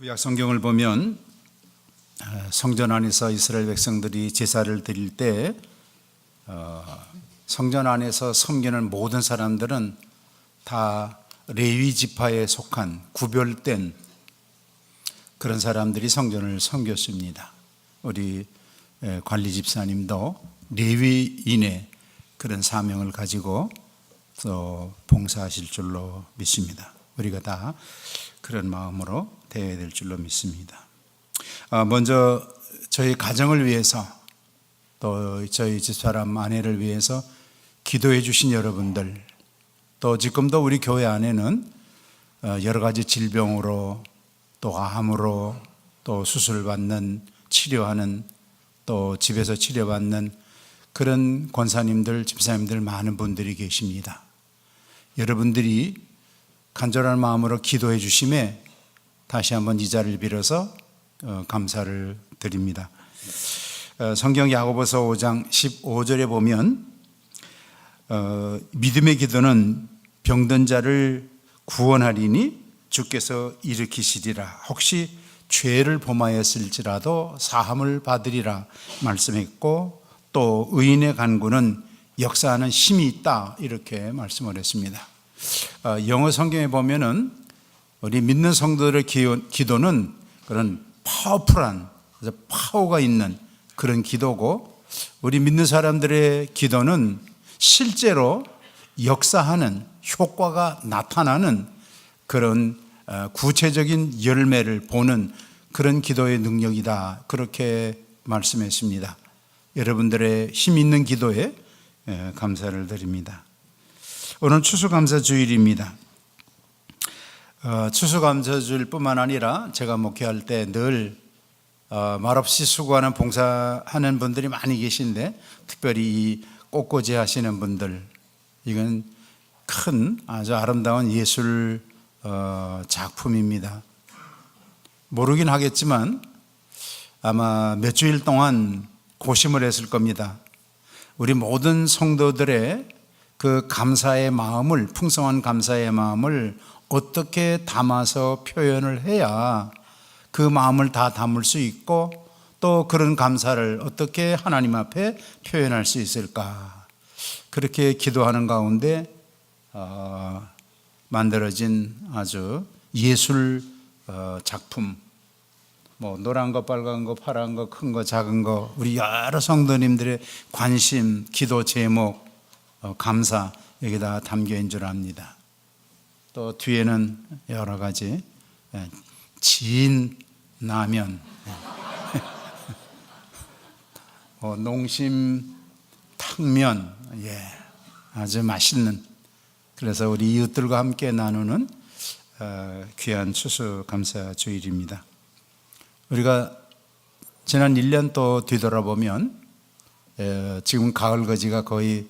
구약 성경을 보면 성전 안에서 이스라엘 백성들이 제사를 드릴 때 성전 안에서 섬기는 모든 사람들은 다 레위 지파에 속한 구별된 그런 사람들이 성전을 섬겼습니다. 우리 관리 집사님도 레위인의 그런 사명을 가지고 또 봉사하실 줄로 믿습니다. 우리가 다 그런 마음으로 되어야 될 줄로 믿습니다. 먼저 저희 가정을 위해서 또 저희 집사람 아내를 위해서 기도해 주신 여러분들, 또 지금도 우리 교회 안에는 여러 가지 질병으로 또 암으로 또 수술받는 치료하는 또 집에서 치료받는 그런 권사님들, 집사님들 많은 분들이 계십니다. 여러분들이 간절한 마음으로 기도해 주심에 다시 한번 이 자리를 빌어서 감사를 드립니다. 성경 야고보서 5장 15절에 보면 믿음의 기도는 병든 자를 구원하리니 주께서 일으키시리라. 혹시 죄를 범하였을지라도 사함을 받으리라 말씀했고, 또 의인의 간구는 역사하는 힘이 있다 이렇게 말씀을 했습니다. 영어 성경에 보면은 우리 믿는 성도들의 기도는 그런 파워풀한, 파워가 있는 그런 기도고, 우리 믿는 사람들의 기도는 실제로 역사하는, 효과가 나타나는 그런 구체적인 열매를 보는 그런 기도의 능력이다, 그렇게 말씀했습니다. 여러분들의 힘 있는 기도에 감사를 드립니다. 오늘 추수감사주일입니다. 추수감사주일 뿐만 아니라 제가 목회할 때 늘 말없이 수고하는 봉사하는 분들이 많이 계신데, 특별히 이 꽃꽂이 하시는 분들, 이건 큰 아주 아름다운 예술 작품입니다. 모르긴 하겠지만 아마 몇 주일 동안 고심을 했을 겁니다. 우리 모든 성도들의 그 감사의 마음을, 풍성한 감사의 마음을 어떻게 담아서 표현을 해야 그 마음을 다 담을 수 있고, 또 그런 감사를 어떻게 하나님 앞에 표현할 수 있을까, 그렇게 기도하는 가운데 만들어진 아주 예술 작품, 뭐 노란 거, 빨간 거, 파란 거, 큰 거, 작은 거, 우리 여러 성도님들의 관심, 기도 제목, 감사, 여기 다 담겨 있는 줄 압니다. 또 뒤에는 여러 가지 진라면, 농심 탕면, 아주 맛있는, 그래서 우리 이웃들과 함께 나누는 귀한 추수감사주일입니다. 우리가 지난 1년 또 뒤돌아보면 지금 가을거지가 거의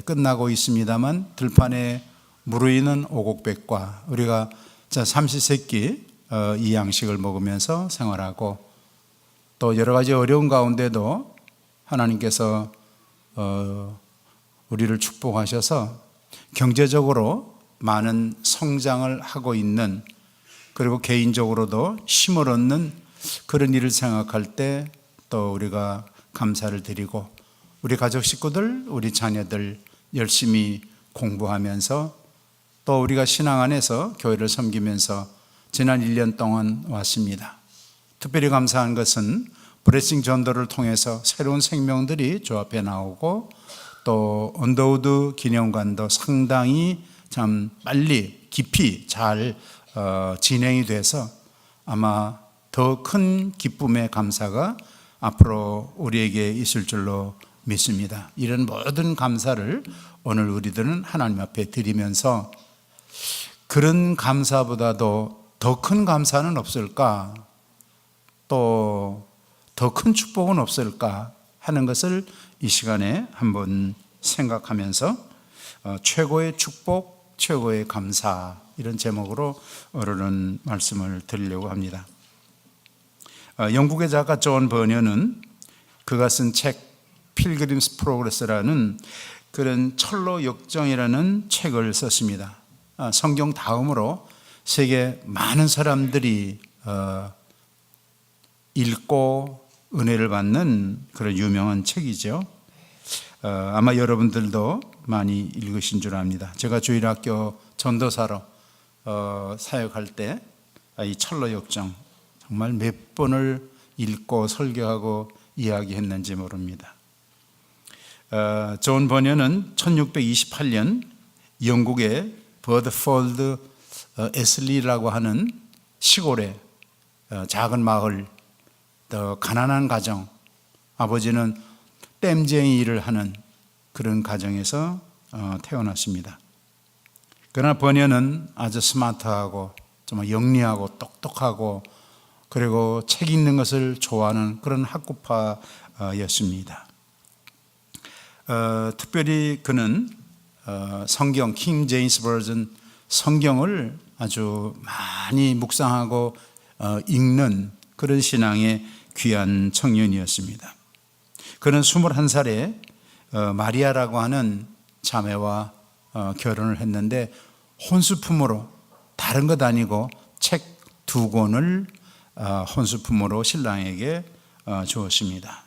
끝나고 있습니다만, 들판에 무르이는 오곡백과 우리가 삼시세끼 이 양식을 먹으면서 생활하고, 또 여러 가지 어려운 가운데도 하나님께서 우리를 축복하셔서 경제적으로 많은 성장을 하고 있는, 그리고 개인적으로도 힘을 얻는 그런 일을 생각할 때 또 우리가 감사를 드리고, 우리 가족 식구들, 우리 자녀들 열심히 공부하면서 또 우리가 신앙 안에서 교회를 섬기면서 지난 1년 동안 왔습니다. 특별히 감사한 것은 브레싱 전도를 통해서 새로운 생명들이 주 앞에 나오고, 또 언더우드 기념관도 상당히 참 빨리 깊이 잘 진행이 돼서 아마 더 큰 기쁨의 감사가 앞으로 우리에게 있을 줄로 믿습니다. 이런 모든 감사를 오늘 우리들은 하나님 앞에 드리면서, 그런 감사보다도 더 큰 감사는 없을까, 또 더 큰 축복은 없을까 하는 것을 이 시간에 한번 생각하면서 최고의 축복, 최고의 감사, 이런 제목으로 오늘은 말씀을 드리려고 합니다. 영국의 작가 존 버녀는 그가 쓴 책 필그림스 프로그레스라는 그런 철로 역정이라는 책을 썼습니다. 성경 다음으로 세계 많은 사람들이 읽고 은혜를 받는 그런 유명한 책이죠. 아마 여러분들도 많이 읽으신 줄 압니다. 제가 주일학교 전도사로 사역할 때 이 철로역정 정말 몇 번을 읽고 설교하고 이야기했는지 모릅니다. 존 버녀는 1628년 영국의 버드폴드 에슬리라고 하는 시골의 작은 마을, 더 가난한 가정, 아버지는 땜쟁이 일을 하는 그런 가정에서 태어났습니다. 그러나 버녀는 아주 스마트하고 정말 영리하고 똑똑하고 그리고 책 읽는 것을 좋아하는 그런 학구파였습니다. 특별히 그는 성경 킹 제임스 버전 성경을 아주 많이 묵상하고 읽는 그런 신앙의 귀한 청년이었습니다. 그는 21살에 마리아라고 하는 자매와 결혼을 했는데 혼수품으로 다른 것 아니고 책 2권을 혼수품으로 신랑에게 주었습니다.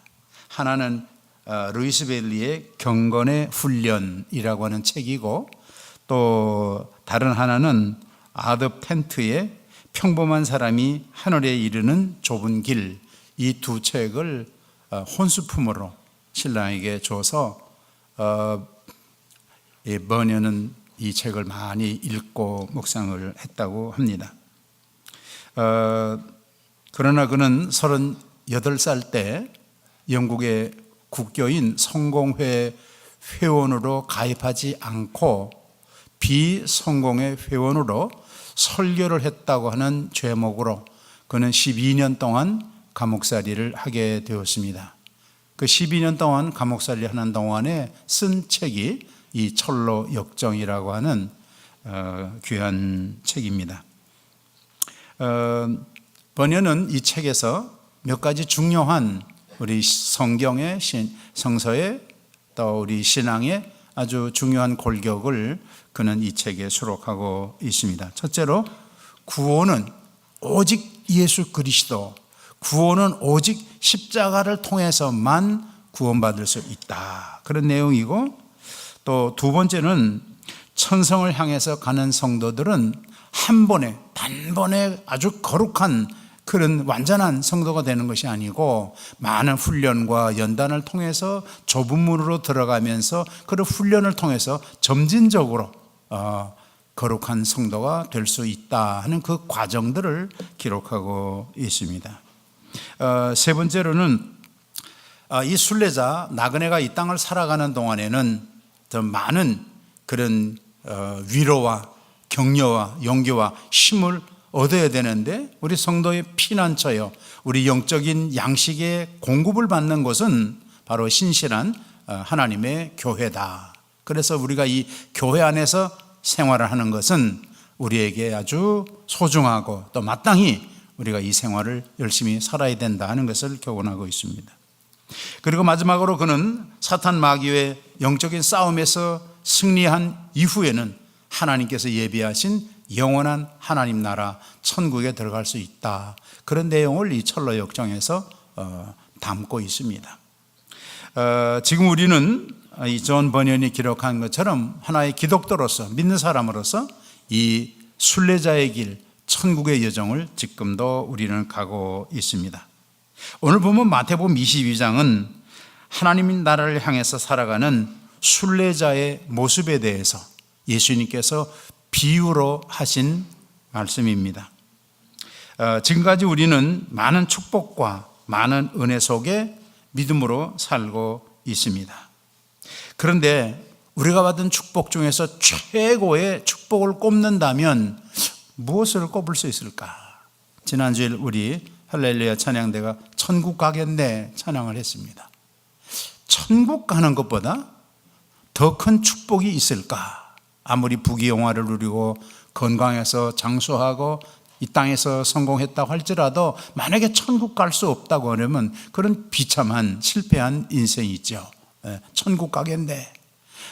하나는 루이스벨리의 경건의 훈련이라고 하는 책이고 또 다른 하나는 아더 펜트의 평범한 사람이 하늘에 이르는 좁은 길, 이 두 책을 혼수품으로 신랑에게 줘서 버녀는 이 책을 많이 읽고 묵상을 했다고 합니다. 그러나 그는 38살 때 영국의 국교인 성공회 회원으로 가입하지 않고 비성공회 회원으로 설교를 했다고 하는 죄목으로 그는 12년 동안 감옥살이를 하게 되었습니다. 그 12년 동안 감옥살이 하는 동안에 쓴 책이 이 철로 역정이라고 하는 귀한 책입니다. 버녀는 이 책에서 몇 가지 중요한 우리 성경의 성서의 또 우리 신앙의 아주 중요한 골격을 그는 이 책에 수록하고 있습니다. 첫째로 구원은 오직 예수 그리스도, 구원은 오직 십자가를 통해서만 구원받을 수 있다, 그런 내용이고, 또 두 번째는 천성을 향해서 가는 성도들은 한 번에 단번에 아주 거룩한 그런 완전한 성도가 되는 것이 아니고 많은 훈련과 연단을 통해서 좁은 문으로 들어가면서 그런 훈련을 통해서 점진적으로 거룩한 성도가 될 수 있다 하는 그 과정들을 기록하고 있습니다. 세 번째로는 이 순례자 나그네가 이 땅을 살아가는 동안에는 더 많은 그런 위로와 격려와 용기와 힘을 얻어야 되는데 우리 성도의 피난처요, 우리 영적인 양식의 공급을 받는 곳은 바로 신실한 하나님의 교회다. 그래서 우리가 이 교회 안에서 생활을 하는 것은 우리에게 아주 소중하고 또 마땅히 우리가 이 생활을 열심히 살아야 된다 하는 것을 교훈하고 있습니다. 그리고 마지막으로 그는 사탄 마귀의 영적인 싸움에서 승리한 이후에는 하나님께서 예비하신 영원한 하나님 나라 천국에 들어갈 수 있다, 그런 내용을 이 철로 역정에서 담고 있습니다. 지금 우리는 이 존 버년이 기록한 것처럼 하나의 기독徒로서, 믿는 사람으로서 이 순례자의 길, 천국의 여정을 지금도 우리는 가고 있습니다. 오늘 보면 마태복음 22장은 하나님 나라를 향해서 살아가는 순례자의 모습에 대해서 예수님께서 비유로 하신 말씀입니다. 지금까지 우리는 많은 축복과 많은 은혜 속에 믿음으로 살고 있습니다. 그런데 우리가 받은 축복 중에서 최고의 축복을 꼽는다면 무엇을 꼽을 수 있을까? 지난주에 우리 할렐루야 찬양대가 천국 가겠네 찬양을 했습니다. 천국 가는 것보다 더 큰 축복이 있을까? 아무리 부귀영화를 누리고 건강해서 장수하고 이 땅에서 성공했다고 할지라도 만약에 천국 갈 수 없다고 하면 그런 비참한 실패한 인생이 있죠. 천국 가겠네.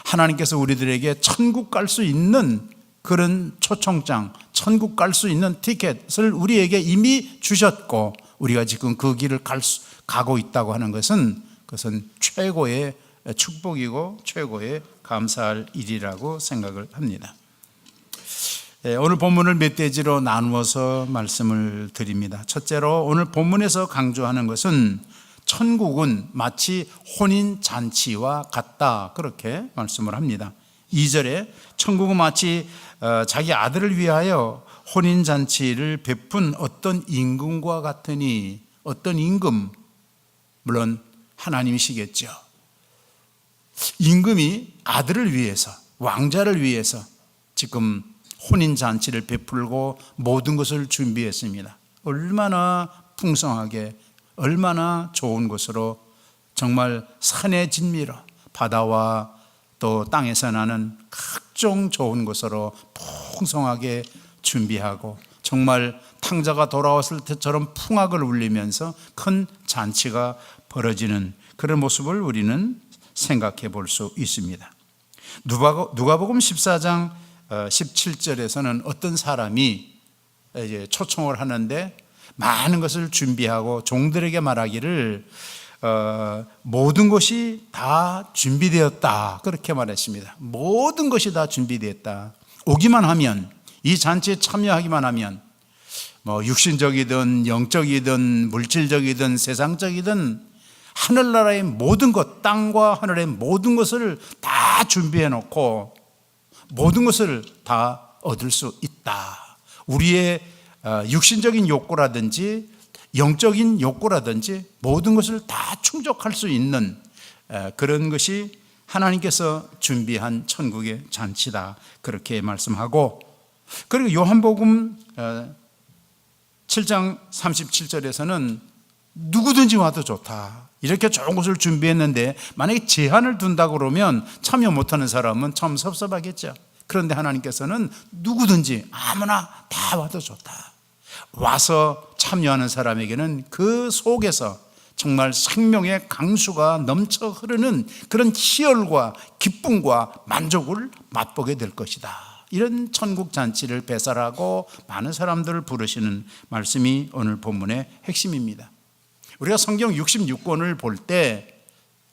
하나님께서 우리들에게 천국 갈 수 있는 그런 초청장, 천국 갈 수 있는 티켓을 우리에게 이미 주셨고 우리가 지금 그 길을 가고 있다고 하는 것은 그것은 최고의 축복이고 최고의 감사할 일이라고 생각을 합니다. 오늘 본문을 몇 대지로 나누어서 말씀을 드립니다. 첫째로 오늘 본문에서 강조하는 것은 천국은 마치 혼인잔치와 같다, 그렇게 말씀을 합니다. 2절에 천국은 마치 자기 아들을 위하여 혼인잔치를 베푼 어떤 임금과 같으니, 어떤 임금, 물론 하나님이시겠죠. 임금이 아들을 위해서, 왕자를 위해서 지금 혼인잔치를 베풀고 모든 것을 준비했습니다. 얼마나 풍성하게, 얼마나 좋은 것으로, 정말 산의 진미로 바다와 또 땅에서 나는 각종 좋은 것으로 풍성하게 준비하고 정말 탕자가 돌아왔을 때처럼 풍악을 울리면서 큰 잔치가 벌어지는 그런 모습을 우리는 생각해 볼 수 있습니다. 누가복음 14장 17절에서는 어떤 사람이 이제 초청을 하는데 많은 것을 준비하고 종들에게 말하기를 모든 것이 다 준비되었다, 그렇게 말했습니다. 모든 것이 다 준비되었다. 오기만 하면, 이 잔치에 참여하기만 하면, 육신적이든 영적이든 물질적이든 세상적이든 하늘나라의 모든 것, 땅과 하늘의 모든 것을 다 준비해 놓고 모든 것을 다 얻을 수 있다. 우리의 육신적인 욕구라든지 영적인 욕구라든지 모든 것을 다 충족할 수 있는 그런 것이 하나님께서 준비한 천국의 잔치다, 그렇게 말씀하고, 그리고 요한복음 7장 37절에서는 누구든지 와도 좋다, 이렇게 좋은 것을 준비했는데 만약에 제한을 둔다고 그러면 참여 못하는 사람은 참 섭섭하겠죠. 그런데 하나님께서는 누구든지 아무나 다 와도 좋다. 와서 참여하는 사람에게는 그 속에서 정말 생명의 강수가 넘쳐 흐르는 그런 희열과 기쁨과 만족을 맛보게 될 것이다. 이런 천국 잔치를 배설하고 많은 사람들을 부르시는 말씀이 오늘 본문의 핵심입니다. 우리가 성경 66권을 볼 때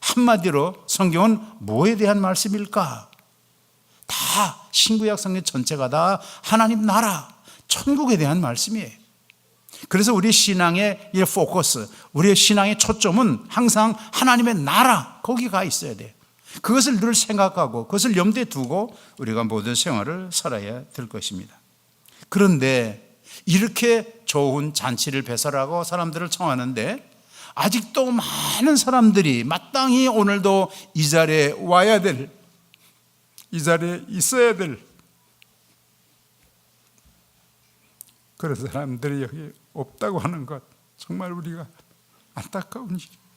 한마디로 성경은 뭐에 대한 말씀일까? 다 신구약 성경 전체가 다 하나님 나라, 천국에 대한 말씀이에요. 그래서 우리 신앙의 이 포커스, 우리의 신앙의 초점은 항상 하나님의 나라, 거기 가 있어야 돼요. 그것을 늘 생각하고 그것을 염두에 두고 우리가 모든 생활을 살아야 될 것입니다. 그런데 이렇게 좋은 잔치를 배설하고 사람들을 청하는데 아직도 많은 사람들이 마땅히 오늘도 이 자리에 와야 될, 이 자리에 있어야 될 그런 사람들이 여기 없다고 하는 것, 정말 우리가 안타까운 일이에요.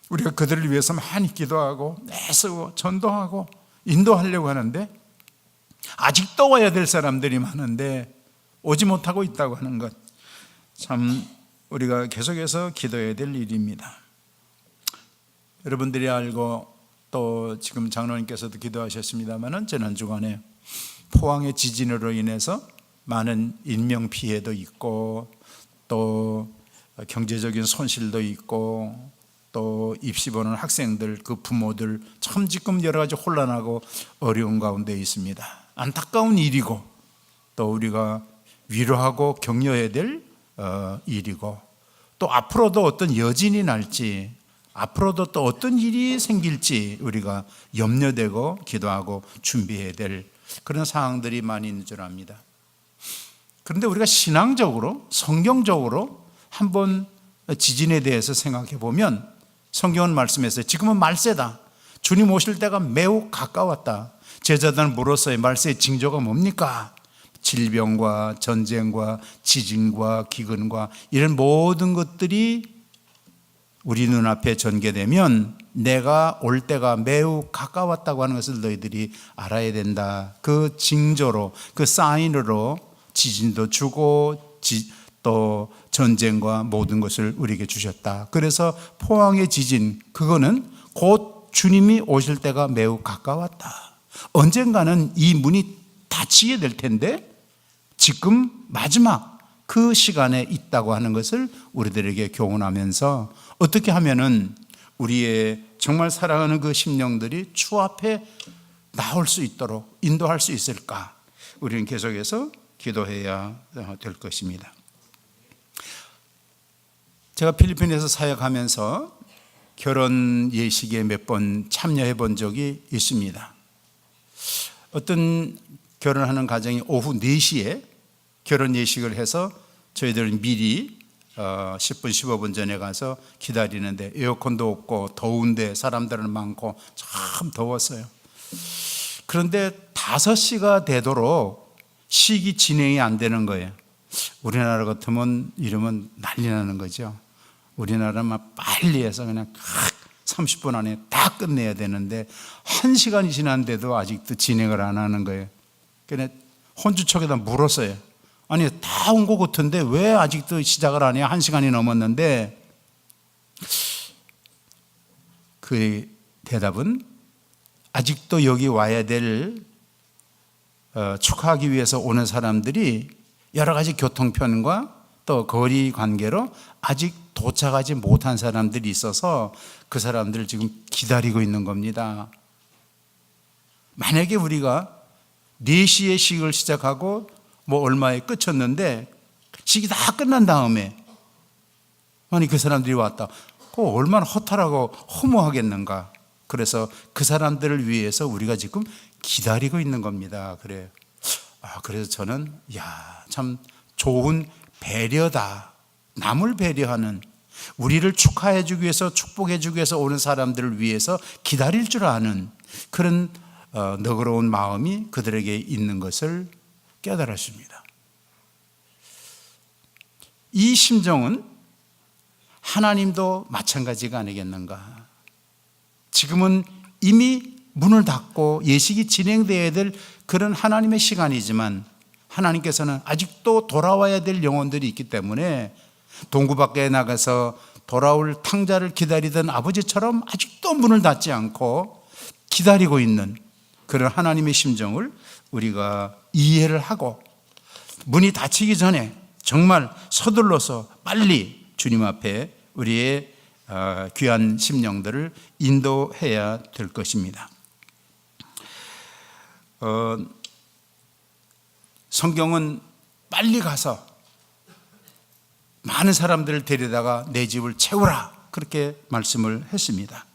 우리가 그들을 위해서 많이 기도하고 애쓰고 전도하고 인도하려고 하는데 아직도 와야 될 사람들이 많은데 오지 못하고 있다고 하는 것, 참 우리가 계속해서 기도해야 될 일입니다. 여러분들이 알고 또 지금 장로님께서도 기도하셨습니다마는 지난 주간에 포항의 지진으로 인해서 많은 인명 피해도 있고 또 경제적인 손실도 있고 또 입시 보는 학생들, 그 부모들 참 지금 여러 가지 혼란하고 어려운 가운데 있습니다. 안타까운 일이고 또 우리가 위로하고 격려해야 될 일이고, 또 앞으로도 어떤 여진이 날지, 앞으로도 또 어떤 일이 생길지 우리가 염려되고 기도하고 준비해야 될 그런 상황들이 많이 있는 줄 압니다. 그런데 우리가 신앙적으로, 성경적으로 한번 지진에 대해서 생각해 보면 성경은 말씀했어요. 지금은 말세다. 주님 오실 때가 매우 가까웠다. 제자들은 물었어요. 말세의 징조가 뭡니까? 질병과 전쟁과 지진과 기근과 이런 모든 것들이 우리 눈앞에 전개되면 내가 올 때가 매우 가까웠다고 하는 것을 너희들이 알아야 된다. 그 징조로, 그 사인으로 지진도 주고 또 전쟁과 모든 것을 우리에게 주셨다. 그래서 포항의 지진, 그거는 곧 주님이 오실 때가 매우 가까웠다. 언젠가는 이 문이 다치게 될 텐데 지금 마지막 그 시간에 있다고 하는 것을 우리들에게 교훈하면서 어떻게 하면은 우리의 정말 사랑하는 그 심령들이 주 앞에 나올 수 있도록 인도할 수 있을까? 우리는 계속해서 기도해야 될 것입니다. 제가 필리핀에서 사역하면서 결혼 예식에 몇 번 참여해 본 적이 있습니다. 어떤 결혼하는 가정이 오후 4시에 결혼 예식을 해서 저희들은 미리 10분 15분 전에 가서 기다리는데 에어컨도 없고 더운데 사람들은 많고 참 더웠어요. 그런데 5시가 되도록 식이 진행이 안 되는 거예요. 우리나라 같으면 이러면 난리 나는 거죠. 우리나라만 빨리 해서 그냥 30분 안에 다 끝내야 되는데 1시간이 지났는데도 아직도 진행을 안 하는 거예요. 그래서 혼주척에다 물었어요. 아니 다 온 것 같은데 왜 아직도 시작을 안 해요? 1시간이 넘었는데 그 대답은 아직도 여기 와야 될 축하하기 위해서 오는 사람들이 여러 가지 교통편과 또 거리 관계로 아직 도착하지 못한 사람들이 있어서 그 사람들을 지금 기다리고 있는 겁니다. 만약에 우리가 4시에 식을 시작하고 뭐 얼마에 끝쳤는데 식이 다 끝난 다음에 아니 그 사람들이 왔다. 그거 얼마나 허탈하고 허무하겠는가. 그래서 그 사람들을 위해서 우리가 지금 기다리고 있는 겁니다. 그래요. 그래서 저는 참 좋은 배려다. 남을 배려하는, 우리를 축하해 주기 위해서 축복해 주기 위해서 오는 사람들을 위해서 기다릴 줄 아는 그런 너그러운 마음이 그들에게 있는 것을 깨달았습니다. 이 심정은 하나님도 마찬가지가 아니겠는가. 지금은 이미 문을 닫고 예식이 진행되어야 될 그런 하나님의 시간이지만 하나님께서는 아직도 돌아와야 될 영혼들이 있기 때문에 동구 밖에 나가서 돌아올 탕자를 기다리던 아버지처럼 아직도 문을 닫지 않고 기다리고 있는 그런 하나님의 심정을 우리가 이해를 하고 문이 닫히기 전에 정말 서둘러서 빨리 주님 앞에 우리의 귀한 심령들을 인도해야 될 것입니다. 성경은 빨리 가서 많은 사람들을 데려다가 내 집을 채우라 그렇게 말씀을 했습니다.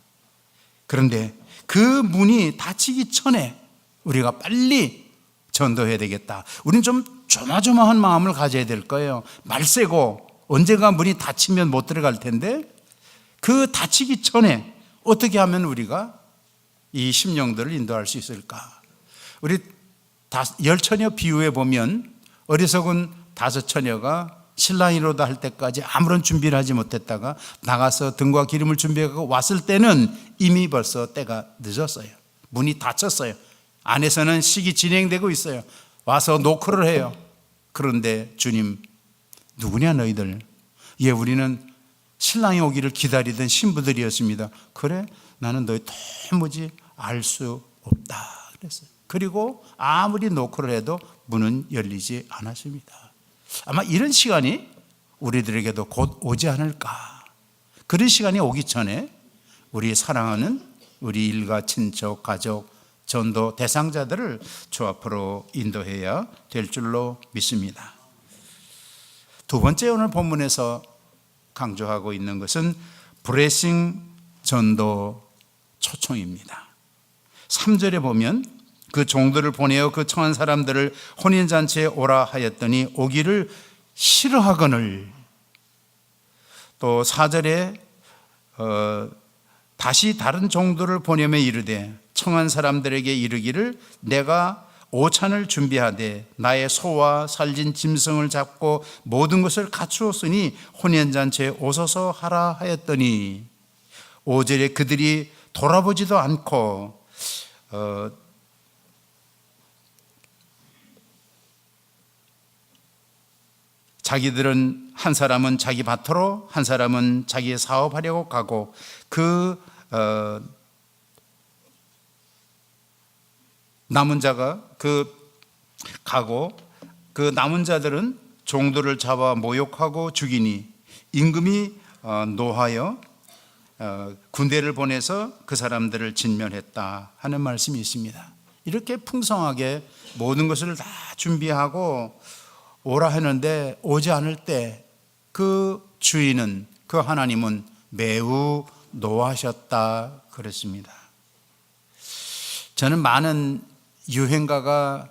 그런데 그 문이 닫히기 전에 우리가 빨리 전도해야 되겠다. 우리는 좀 조마조마한 마음을 가져야 될 거예요. 말세고 언젠가 문이 닫히면 못 들어갈 텐데 그 닫히기 전에 어떻게 하면 우리가 이 심령들을 인도할 수 있을까? 우리 10처녀 비유에 보면 어리석은 5처녀가 신랑이로다 할 때까지 아무런 준비를 하지 못했다가 나가서 등과 기름을 준비하고 왔을 때는 이미 벌써 때가 늦었어요. 문이 닫혔어요. 안에서는 식이 진행되고 있어요. 와서 노크를 해요. 그런데 주님, 누구냐 너희들? 우리는 신랑이 오기를 기다리던 신부들이었습니다. 그래? 나는 너희 도무지 알 수 없다 그랬어요. 그리고 아무리 노크를 해도 문은 열리지 않았습니다. 아마 이런 시간이 우리들에게도 곧 오지 않을까. 그런 시간이 오기 전에 우리 사랑하는 우리 일가, 친척, 가족, 전도 대상자들을 주 앞으로 인도해야 될 줄로 믿습니다. 두 번째 오늘 본문에서 강조하고 있는 것은 브레싱 전도 초청입니다. 3절에 보면 그 종들을 보내어 그 청한 사람들을 혼인잔치에 오라 하였더니 오기를 싫어하거늘. 또 4절에 다시 다른 종들을 보내며 이르되 청한 사람들에게 이르기를 내가 오찬을 준비하되 나의 소와 살진 짐승을 잡고 모든 것을 갖추었으니 혼인잔치에 오소서 하라 하였더니 5절에 그들이 돌아보지도 않고 자기들은 한 사람은 자기 밭으로 한 사람은 자기의 사업하려고 가고 그 남은 자가 그 가고 그 남은 자들은 종들을 잡아 모욕하고 죽이니 임금이 노하여 군대를 보내서 그 사람들을 진멸했다 하는 말씀이 있습니다. 이렇게 풍성하게 모든 것을 다 준비하고 오라 하는데 오지 않을 때 그 주인은, 그 하나님은 매우 노하셨다 그랬습니다. 저는 많은 유행가가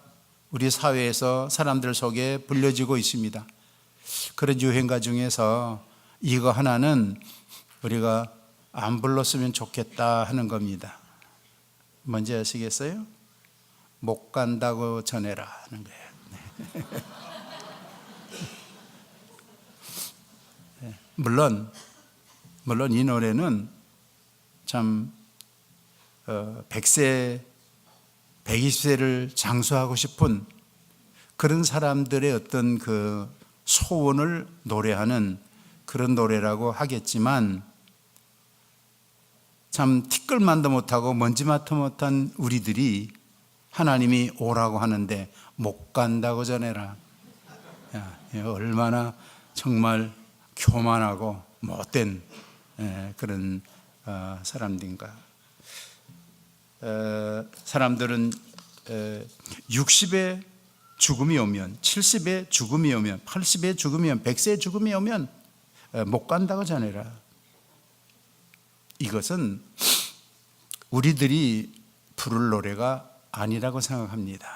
우리 사회에서 사람들 속에 불려지고 있습니다. 그런 유행가 중에서 이거 하나는 우리가 안 불렀으면 좋겠다 하는 겁니다. 뭔지 아시겠어요? 못 간다고 전해라 하는 거예요. 네. 물론 이 노래는 참 100세, 120세를 장수하고 싶은 그런 사람들의 어떤 그 소원을 노래하는 그런 노래라고 하겠지만, 참 티끌만도 못하고 먼지마도 못한 우리들이 하나님이 오라고 하는데 못 간다고 전해라. 야, 얼마나 정말 교만하고 못된 그런 사람들인가. 사람들은 60의 죽음이 오면, 70의 죽음이 오면, 80의 죽음이 오면, 100세의 죽음이 오면 못 간다고 전해라. 이것은 우리들이 부를 노래가 아니라고 생각합니다.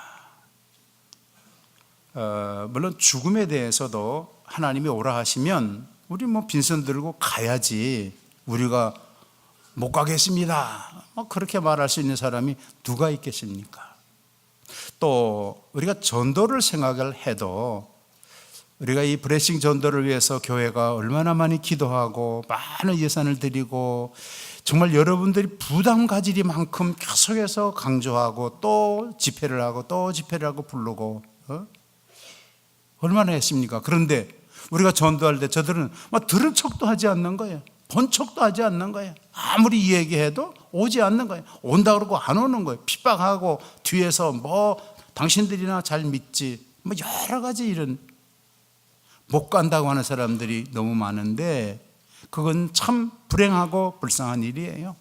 물론 죽음에 대해서도 하나님이 오라 하시면 우리 빈손 들고 가야지, 우리가 못 가겠습니다 그렇게 말할 수 있는 사람이 누가 있겠습니까? 또 우리가 전도를 생각을 해도, 우리가 이 브레싱 전도를 위해서 교회가 얼마나 많이 기도하고 많은 예산을 드리고 정말 여러분들이 부담 가질 만큼 계속해서 강조하고 또 집회를 하고 또 집회를 하고 부르고 얼마나 했습니까? 그런데 우리가 전도할 때 저들은 들은 척도 하지 않는 거예요. 본 척도 하지 않는 거예요. 아무리 얘기해도 오지 않는 거예요. 온다 그러고 안 오는 거예요. 핍박하고 뒤에서 당신들이나 잘 믿지, 여러 가지 이런 못 간다고 하는 사람들이 너무 많은데, 그건 참 불행하고 불쌍한 일이에요.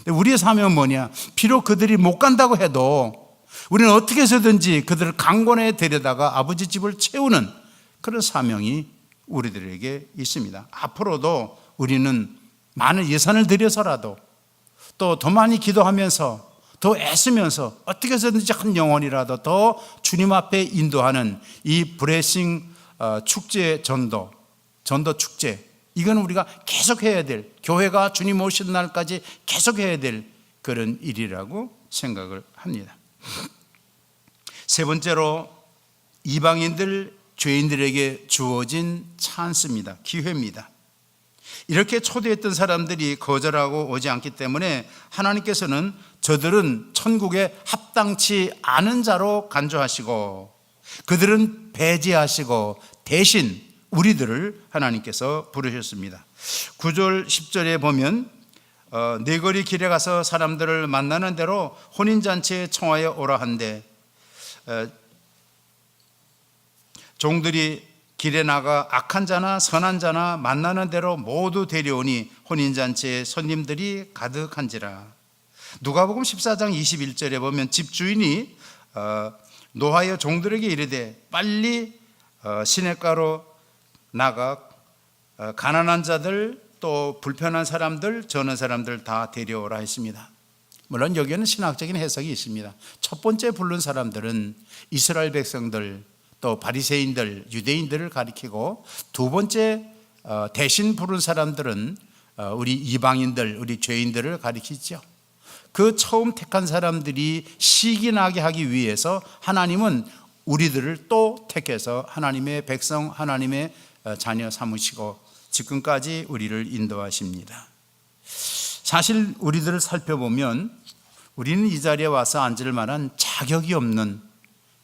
우리의 사명은 뭐냐? 비록 그들이 못 간다고 해도 우리는 어떻게 해서든지 그들을 강권에 데려다가 아버지 집을 채우는 그런 사명이 우리들에게 있습니다. 앞으로도 우리는 많은 예산을 들여서라도, 또 더 많이 기도하면서, 더 애쓰면서 어떻게 해서든지 한 영혼이라도 더 주님 앞에 인도하는 이 브레싱 축제, 전도 축제, 이건 우리가 계속해야 될, 교회가 주님 오시는 날까지 계속해야 될 그런 일이라고 생각을 합니다. 세 번째로, 이방인들, 죄인들에게 주어진 찬스입니다. 기회입니다. 이렇게 초대했던 사람들이 거절하고 오지 않기 때문에 하나님께서는 저들은 천국에 합당치 않은 자로 간주하시고 그들은 배제하시고 대신 우리들을 하나님께서 부르셨습니다. 9절 10절에 보면 네거리 길에 가서 사람들을 만나는 대로 혼인잔치에 청하여 오라 한데, 종들이 길에 나가 악한 자나 선한 자나 만나는 대로 모두 데려오니 혼인잔치에 손님들이 가득한지라. 누가복음 14장 21절에 보면 집주인이 노하여 종들에게 이르되 빨리 시냇가로 나가 가난한 자들 또 불편한 사람들, 저는 사람들 다 데려오라 했습니다. 물론 여기에는 신학적인 해석이 있습니다. 첫 번째 부른 사람들은 이스라엘 백성들, 또 바리새인들, 유대인들을 가리키고, 두 번째 대신 부른 사람들은 우리 이방인들, 우리 죄인들을 가리키죠. 그 처음 택한 사람들이 시기나게 하기 위해서 하나님은 우리들을 또 택해서 하나님의 백성, 하나님의 자녀 삼으시고 지금까지 우리를 인도하십니다. 사실 우리들을 살펴보면 우리는 이 자리에 와서 앉을 만한 자격이 없는,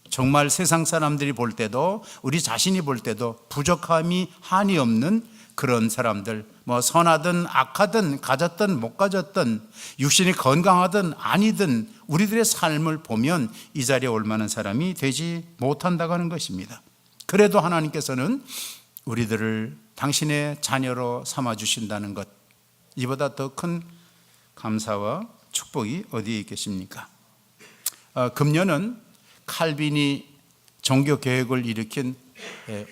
정말 세상 사람들이 볼 때도 우리 자신이 볼 때도 부족함이 한이 없는 그런 사람들, 뭐 선하든 악하든 가졌든 못 가졌든 육신이 건강하든 아니든 우리들의 삶을 보면 이 자리에 올 만한 사람이 되지 못한다고 하는 것입니다. 그래도 하나님께서는 우리들을 당신의 자녀로 삼아주신다는 것, 이보다 더 큰 감사와 축복이 어디에 있겠습니까? 금년은 칼빈이 종교개혁을 일으킨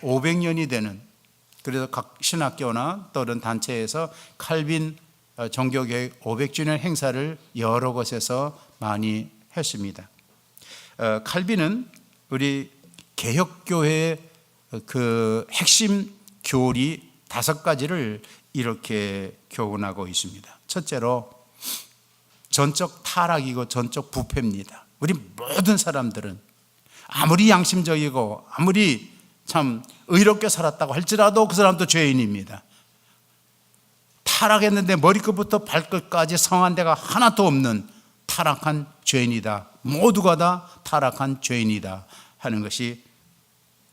500년이 되는, 그래서 각 신학교나 또는 단체에서 칼빈 종교개혁 500주년 행사를 여러 곳에서 많이 했습니다. 칼빈은 우리 개혁교회의 그 핵심 교리 5가지를 이렇게 교훈하고 있습니다. 첫째로 전적 타락이고 전적 부패입니다. 우리 모든 사람들은 아무리 양심적이고 아무리 참 의롭게 살았다고 할지라도 그 사람도 죄인입니다. 타락했는데 머리끝부터 발끝까지 성한 데가 하나도 없는 타락한 죄인이다. 모두가 다 타락한 죄인이다 하는 것이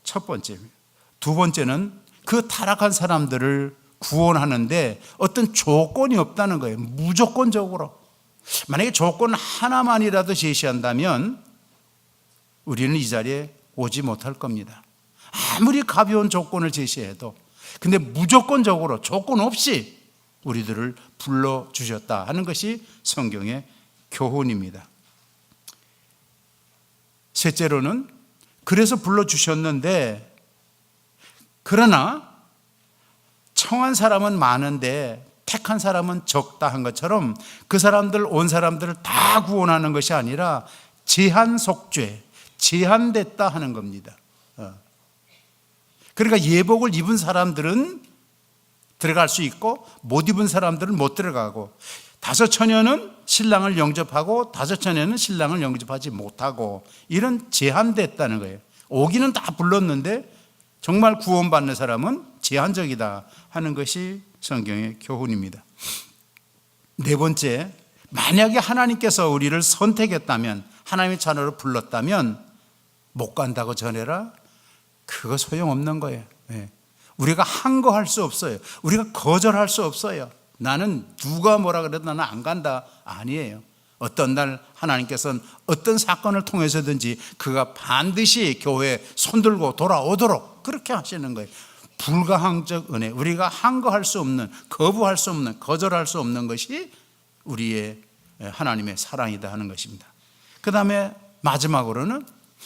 첫 번째입니다. 두 번째는 그 타락한 사람들을 구원하는데 어떤 조건이 없다는 거예요. 무조건적으로. 만약에 조건 하나만이라도 제시한다면 우리는 이 자리에 오지 못할 겁니다. 아무리 가벼운 조건을 제시해도. 근데 무조건적으로 조건 없이 우리들을 불러주셨다 하는 것이 성경의 교훈입니다. 셋째로는 그래서 불러주셨는데, 그러나 청한 사람은 많은데 택한 사람은 적다 한 것처럼 그 사람들, 온 사람들을 다 구원하는 것이 아니라 제한 속죄, 제한됐다 하는 겁니다. 그러니까 예복을 입은 사람들은 들어갈 수 있고 못 입은 사람들은 못 들어가고, 5처녀는 신랑을 영접하고 5처녀는 신랑을 영접하지 못하고, 이런 제한됐다는 거예요. 오기는 다 불렀는데 정말 구원받는 사람은 제한적이다 하는 것이 성경의 교훈입니다. 네 번째, 만약에 하나님께서 우리를 선택했다면, 하나님의 자녀로 불렀다면 못 간다고 전해라? 그거 소용없는 거예요. 우리가 항거할 수 없어요. 우리가 거절할 수 없어요. 나는 누가 뭐라 그래도 나는 안 간다, 아니에요. 어떤 날 하나님께서는 어떤 사건을 통해서든지 그가 반드시 교회에 손들고 돌아오도록 그렇게 하시는 거예요. 불가항적 은혜, 우리가 항거할 수 없는, 거부할 수 없는, 거절할 수 없는 것이 우리의 하나님의 사랑이다 하는 것입니다. 그 다음에 마지막으로는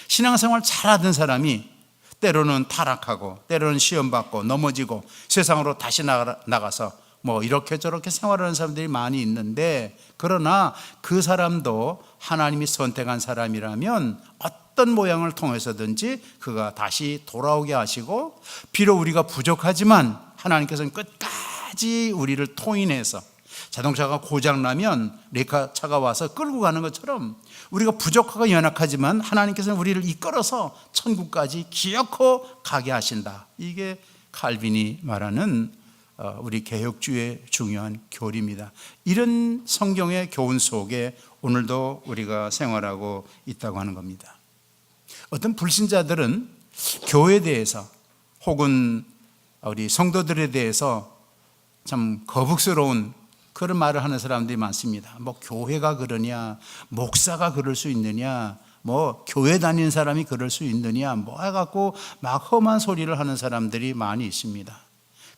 신앙생활 잘하던 사람이 때로는 타락하고 때로는 시험받고 넘어지고 세상으로 다시 나가서 뭐 이렇게 저렇게 생활하는 사람들이 많이 있는데, 그러나 그 사람도 하나님이 선택한 사람이라면 어떤 모양을 통해서든지 그가 다시 돌아오게 하시고, 비록 우리가 부족하지만 하나님께서는 끝까지 우리를 통인해서, 자동차가 고장나면 레카차가 와서 끌고 가는 것처럼 우리가 부족하고 연약하지만 하나님께서는 우리를 이끌어서 천국까지 기어코 가게 하신다. 이게 칼빈이 말하는 우리 개혁주의 중요한 교리입니다. 이런 성경의 교훈 속에 오늘도 우리가 생활하고 있다고 하는 겁니다. 어떤 불신자들은 교회에 대해서 혹은 우리 성도들에 대해서 참 거북스러운 그런 말을 하는 사람들이 많습니다. 뭐 교회가 그러냐, 목사가 그럴 수 있느냐, 뭐 교회 다니는 사람이 그럴 수 있느냐, 뭐 해갖고 막 험한 소리를 하는 사람들이 많이 있습니다.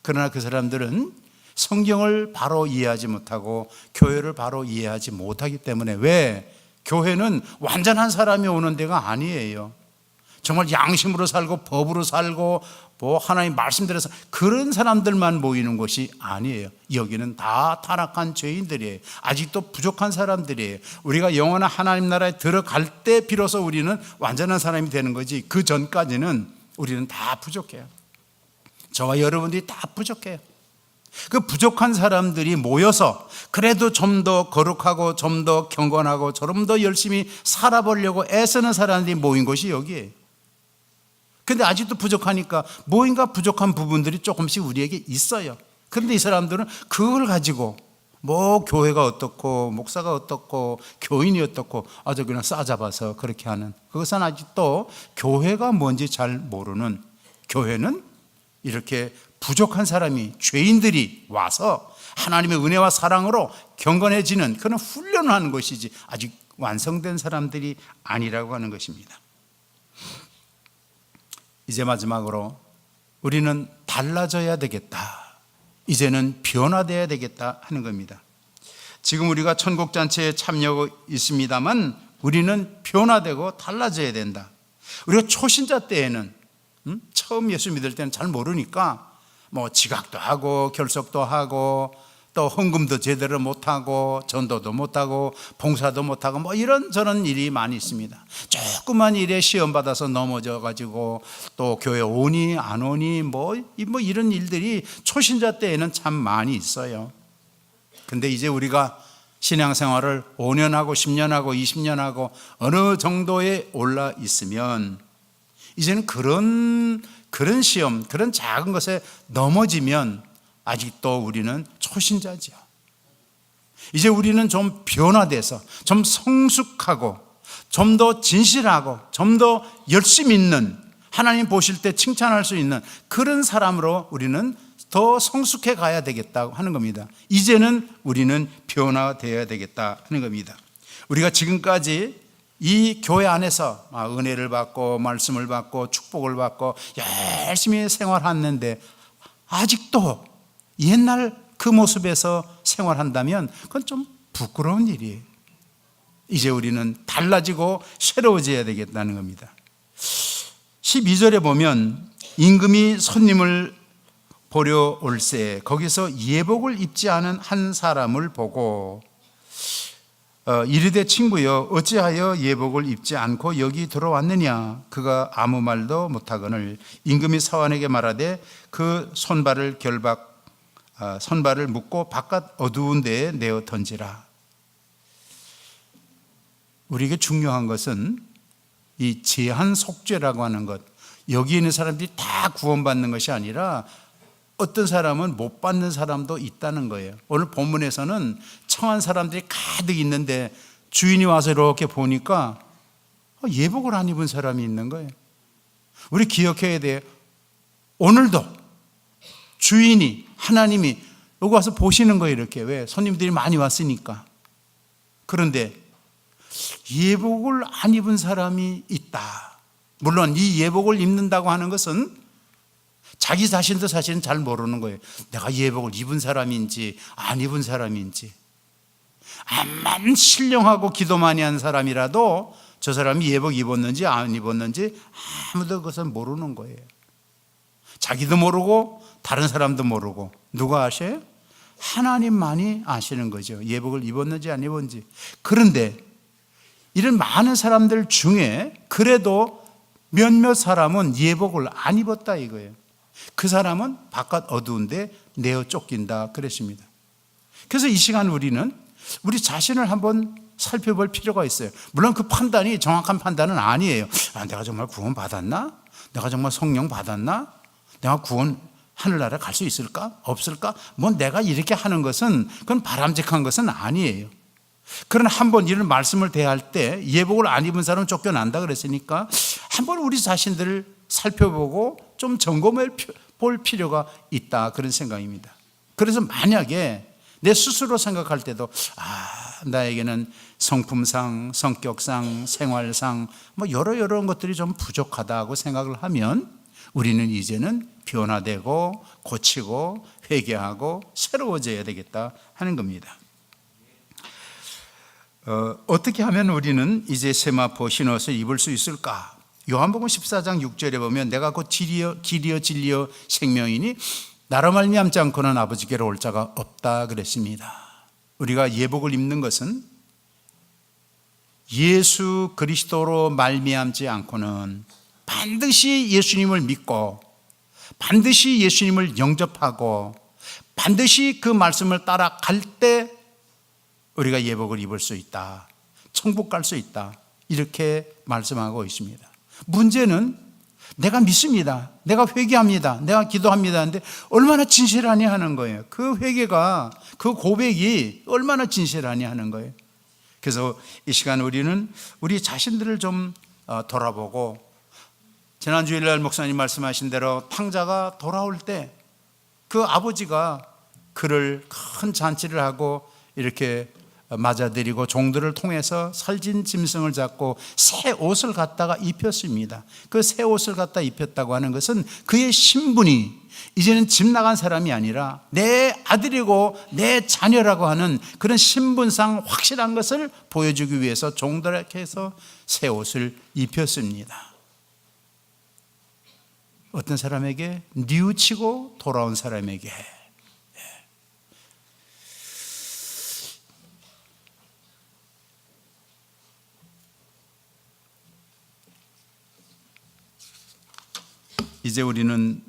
그러나 그 사람들은 성경을 바로 이해하지 못하고 교회를 바로 이해하지 못하기 때문에, 왜? 교회는 완전한 사람이 오는 데가 아니에요. 정말 양심으로 살고 법으로 살고 뭐 하나님 말씀대로서 그런 사람들만 모이는 곳이 아니에요. 여기는 다 타락한 죄인들이에요. 아직도 부족한 사람들이에요. 우리가 영원한 하나님 나라에 들어갈 때 비로소 우리는 완전한 사람이 되는 거지, 그 전까지는 우리는 다 부족해요. 저와 여러분들이 다 부족해요. 그 부족한 사람들이 모여서 그래도 좀 더 거룩하고 좀 더 경건하고 좀 더 열심히 살아보려고 애쓰는 사람들이 모인 곳이 여기에요. 근데 아직도 부족하니까 뭔가 부족한 부분들이 조금씩 우리에게 있어요. 그런데 이 사람들은 그걸 가지고 뭐 교회가 어떻고 목사가 어떻고 교인이 어떻고 아주 그냥 싸잡아서 그렇게 하는, 그것은 아직도 교회가 뭔지 잘 모르는, 교회는 이렇게 부족한 사람이, 죄인들이 와서 하나님의 은혜와 사랑으로 경건해지는 그런 훈련을 하는 것이지 아직 완성된 사람들이 아니라고 하는 것입니다. 이제 마지막으로 우리는 달라져야 되겠다, 이제는 변화되어야 되겠다 하는 겁니다. 지금 우리가 천국잔치에 참여하고 있습니다만 우리는 변화되고 달라져야 된다. 우리가 초신자 때에는 처음 예수 믿을 때는 잘 모르니까 뭐 지각도 하고 결석도 하고 또 헌금도 제대로 못하고 전도도 못하고 봉사도 못하고 뭐 이런저런 일이 많이 있습니다. 조그만 일에 시험 받아서 넘어져 가지고 또 교회 오니 안 오니 뭐 이런 일들이 초신자 때에는 참 많이 있어요. 근데 이제 우리가 신앙생활을 5년 하고 10년 하고 20년 하고 어느 정도에 올라 있으면 이제는 그런 시험, 그런 작은 것에 넘어지면 아직도 우리는 초신자죠. 이제 우리는 좀 변화돼서 좀 성숙하고 좀 더 진실하고 좀 더 열심 있는, 하나님 보실 때 칭찬할 수 있는 그런 사람으로 우리는 더 성숙해 가야 되겠다고 하는 겁니다. 이제는 우리는 변화되어야 되겠다 하는 겁니다. 우리가 지금까지 이 교회 안에서 은혜를 받고 말씀을 받고 축복을 받고 열심히 생활했는데 아직도 옛날 그 모습에서 생활한다면 그건 좀 부끄러운 일이에요. 이제 우리는 달라지고 새로워져야 되겠다는 겁니다. 12절에 보면 임금이 손님을 보려 올세 거기서 예복을 입지 않은 한 사람을 보고 이르되 친구여 어찌하여 예복을 입지 않고 여기 들어왔느냐. 그가 아무 말도 못하거늘 임금이 사환에게 말하되 그 손발을 묶고 바깥 어두운 데에 내어 던지라. 우리에게 중요한 것은 이 제한 속죄라고 하는 것, 여기 있는 사람들이 다 구원받는 것이 아니라 어떤 사람은 못 받는 사람도 있다는 거예요. 오늘 본문에서는 청한 사람들이 가득 있는데 주인이 와서 이렇게 보니까 예복을 안 입은 사람이 있는 거예요. 우리 기억해야 돼요. 오늘도 주인이, 하나님이 여기 와서 보시는 거예요. 이렇게. 왜? 손님들이 많이 왔으니까. 그런데 예복을 안 입은 사람이 있다. 물론 이 예복을 입는다고 하는 것은 자기 자신도 사실은 잘 모르는 거예요. 내가 예복을 입은 사람인지 안 입은 사람인지. 암만 신령하고 기도 많이 한 사람이라도 저 사람이 예복 입었는지 안 입었는지 아무도 그것을 모르는 거예요. 자기도 모르고 다른 사람도 모르고. 누가 아셔요? 하나님만이 아시는 거죠. 예복을 입었는지 안 입었는지. 그런데 이런 많은 사람들 중에 그래도 몇몇 사람은 예복을 안 입었다 이거예요. 그 사람은 바깥 어두운데 내어 쫓긴다 그랬습니다. 그래서 이 시간 우리는 우리 자신을 한번 살펴볼 필요가 있어요. 물론 그 판단이 정확한 판단은 아니에요. 내가 정말 구원 받았나? 내가 정말 성령 받았나? 내가 구원 하늘나라 갈 수 있을까? 없을까? 뭐 내가 이렇게 하는 것은 그건 바람직한 것은 아니에요. 그러나 한번 이런 말씀을 대할 때 예복을 안 입은 사람은 쫓겨난다 그랬으니까 한번 우리 자신들을 살펴보고 좀 점검해 볼 필요가 있다 그런 생각입니다. 그래서 만약에 내 스스로 생각할 때도 나에게는 성품상, 성격상, 생활상 뭐 여러 것들이 좀 부족하다고 생각을 하면 우리는 이제는 변화되고 고치고 회개하고 새로워져야 되겠다 하는 겁니다. 어떻게 하면 우리는 이제 세마포 신옷을 입을 수 있을까? 요한복음 14장 6절에 보면 내가 곧 길이요 진리요 생명이니 나로 말미암지 않고는 아버지께로 올 자가 없다 그랬습니다. 우리가 예복을 입는 것은 예수 그리스도로 말미암지 않고는 반드시 예수님을 믿고 반드시 예수님을 영접하고 반드시 그 말씀을 따라갈 때 우리가 예복을 입을 수 있다. 천국 갈 수 있다. 이렇게 말씀하고 있습니다. 문제는 내가 믿습니다. 내가 회개합니다. 내가 기도합니다. 근데 얼마나 진실하니 하는 거예요. 그 회개가, 그 고백이 얼마나 진실하니 하는 거예요. 그래서 이 시간 우리는 우리 자신들을 좀 돌아보고 지난 주일날 목사님 말씀하신 대로 탕자가 돌아올 때 그 아버지가 그를 큰 잔치를 하고 이렇게 맞아들이고 종들을 통해서 살진 짐승을 잡고 새 옷을 갖다가 입혔습니다. 그 새 옷을 갖다 입혔다고 하는 것은 그의 신분이 이제는 집 나간 사람이 아니라 내 아들이고 내 자녀라고 하는 그런 신분상 확실한 것을 보여주기 위해서 종들에게 해서 새 옷을 입혔습니다. 어떤 사람에게? 뉘우치고 돌아온 사람에게. 이제 우리는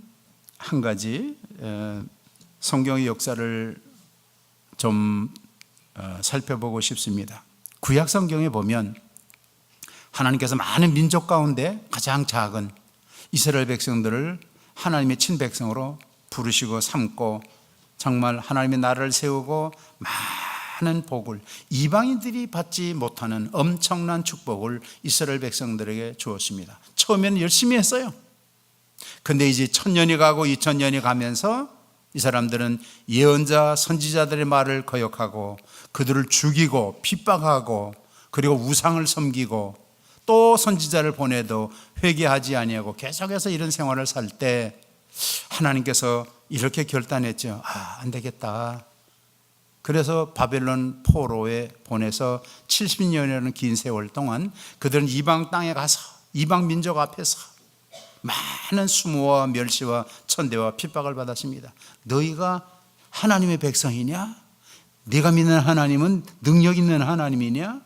한 가지 성경의 역사를 좀 살펴보고 싶습니다. 구약 성경에 보면 하나님께서 많은 민족 가운데 가장 작은 이스라엘 백성들을 하나님의 친백성으로 부르시고 삼고 정말 하나님의 나라를 세우고 많은 복을, 이방인들이 받지 못하는 엄청난 축복을 이스라엘 백성들에게 주었습니다. 처음에는 열심히 했어요. 근데 이제 1000년이 가고 2000년이 가면서 이 사람들은 예언자 선지자들의 말을 거역하고 그들을 죽이고 핍박하고 그리고 우상을 섬기고 또 선지자를 보내도 회개하지 아니하고 계속해서 이런 생활을 살 때 하나님께서 이렇게 결단했죠. 안 되겠다. 그래서 바벨론 포로에 보내서 70년이라는 긴 세월 동안 그들은 이방 땅에 가서 이방 민족 앞에서 많은 수모와 멸시와 천대와 핍박을 받았습니다. 너희가 하나님의 백성이냐? 네가 믿는 하나님은 능력 있는 하나님이냐?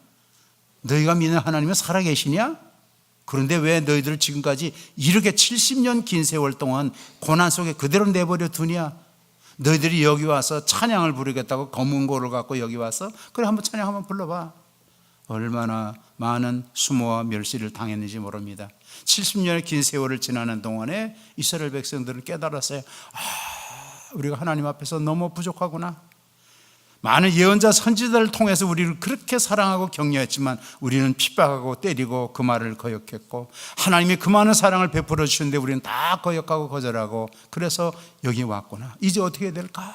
너희가 믿는 하나님은 살아계시냐? 그런데 왜 너희들을 지금까지 이렇게 70년 긴 세월 동안 고난 속에 그대로 내버려 두냐? 너희들이 여기 와서 찬양을 부르겠다고 검은 고를 갖고 여기 와서 그래 한번 찬양 한번 불러봐. 얼마나 많은 수모와 멸시를 당했는지 모릅니다. 70년의 긴 세월을 지나는 동안에 이스라엘 백성들은 깨달았어요. 우리가 하나님 앞에서 너무 부족하구나. 많은 예언자 선지자를 통해서 우리를 그렇게 사랑하고 격려했지만 우리는 핍박하고 때리고 그 말을 거역했고 하나님이 그 많은 사랑을 베풀어 주시는데 우리는 다 거역하고 거절하고 그래서 여기 왔구나. 이제 어떻게 될까?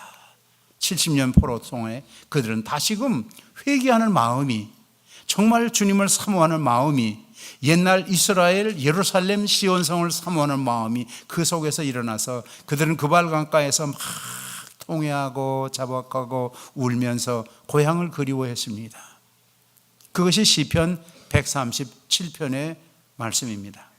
70년 포로 동안에 그들은 다시금 회개하는 마음이, 정말 주님을 사모하는 마음이, 옛날 이스라엘 예루살렘 시온성을 사모하는 마음이 그 속에서 일어나서 그들은 그발 강가에서 막 통회하고 자박하고 울면서 고향을 그리워했습니다. 그것이 시편 137편의 말씀입니다.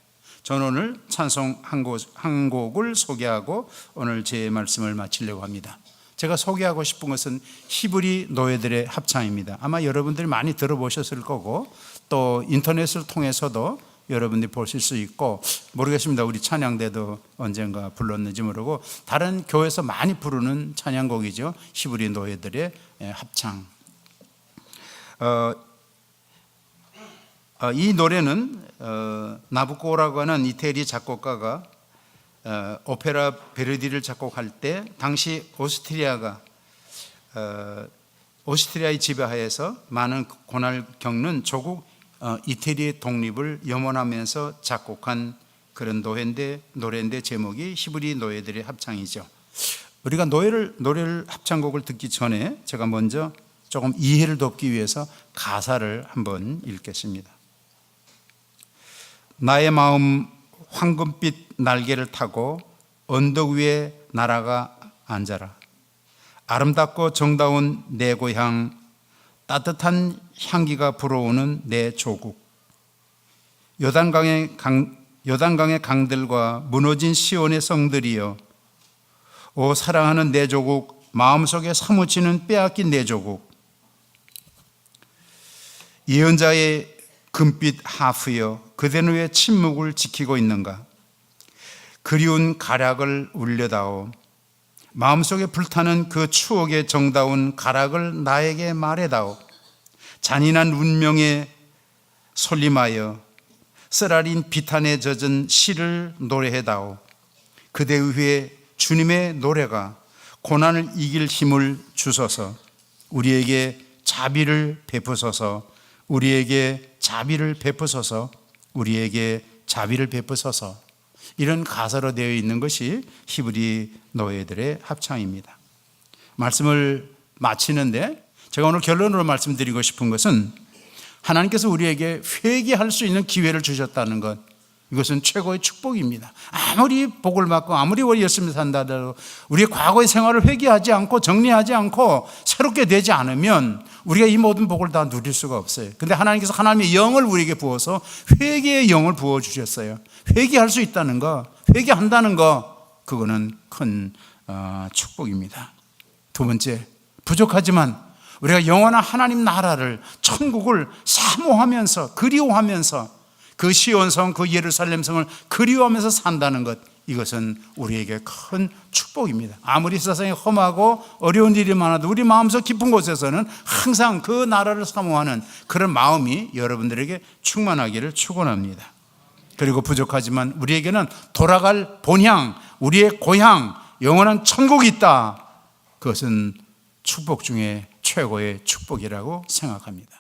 저는 오늘 찬송 한 곡을 소개하고 오늘 제 말씀을 마치려고 합니다. 제가 소개하고 싶은 것은 히브리 노예들의 합창입니다. 아마 여러분들이 많이 들어보셨을 거고 또 인터넷을 통해서도 여러분들이 보실 수 있고, 모르겠습니다. 우리 찬양대도 언젠가 불렀는지 모르고 다른 교회에서 많이 부르는 찬양곡이죠. 히브리 노예들의 합창. 이 노래는 나부코라고 하는 이태리 작곡가가 오페라 베르디를 작곡할 때 당시 오스트리아의 지배하에서 많은 고난을 겪는 조국 이태리의 독립을 염원하면서 작곡한 그런 노래인데 제목이 히브리 노예들의 합창이죠. 우리가 노래를 합창곡을 듣기 전에 제가 먼저 조금 이해를 돕기 위해서 가사를 한번 읽겠습니다. 나의 마음 황금빛 날개를 타고 언덕 위에 날아가 앉아라. 아름답고 정다운 내 고향, 따뜻한 향기가 불어오는 내 조국. 요단강의 강들과 무너진 시온의 성들이여, 오 사랑하는 내 조국, 마음속에 사무치는 빼앗긴 내 조국. 예언자의 금빛 하프여, 그대는 왜 침묵을 지키고 있는가? 그리운 가락을 울려다오. 마음속에 불타는 그 추억의 정다운 가락을 나에게 말해다오. 잔인한 운명에 설림하여 쓰라린 비탄에 젖은 시를 노래해다오. 그대 위에 주님의 노래가 고난을 이길 힘을 주소서. 우리에게 자비를 베푸소서. 우리에게 자비를 베푸소서. 우리에게 자비를 베푸소서. 이런 가사로 되어 있는 것이 히브리 노예들의 합창입니다. 말씀을 마치는데 제가 오늘 결론으로 말씀드리고 싶은 것은 하나님께서 우리에게 회개할 수 있는 기회를 주셨다는 것, 이것은 최고의 축복입니다. 아무리 복을 받고 아무리 우리 열심히 산다 하더라도 우리의 과거의 생활을 회개하지 않고 정리하지 않고 새롭게 되지 않으면 우리가 이 모든 복을 다 누릴 수가 없어요. 근데 하나님께서 하나님의 영을 우리에게 부어서 회개의 영을 부어주셨어요. 회개할 수 있다는 거, 회개한다는 거, 그거는 큰 축복입니다. 두 번째, 부족하지만 우리가 영원한 하나님 나라를, 천국을 사모하면서 그리워하면서 그 시온성, 그 예루살렘성을 그리워하면서 산다는 것, 이것은 우리에게 큰 축복입니다. 아무리 세상이 험하고 어려운 일이 많아도 우리 마음속 깊은 곳에서는 항상 그 나라를 사모하는 그런 마음이 여러분들에게 충만하기를 축원합니다. 그리고 부족하지만 우리에게는 돌아갈 본향, 우리의 고향, 영원한 천국이 있다. 그것은 축복 중에 최고의 축복이라고 생각합니다.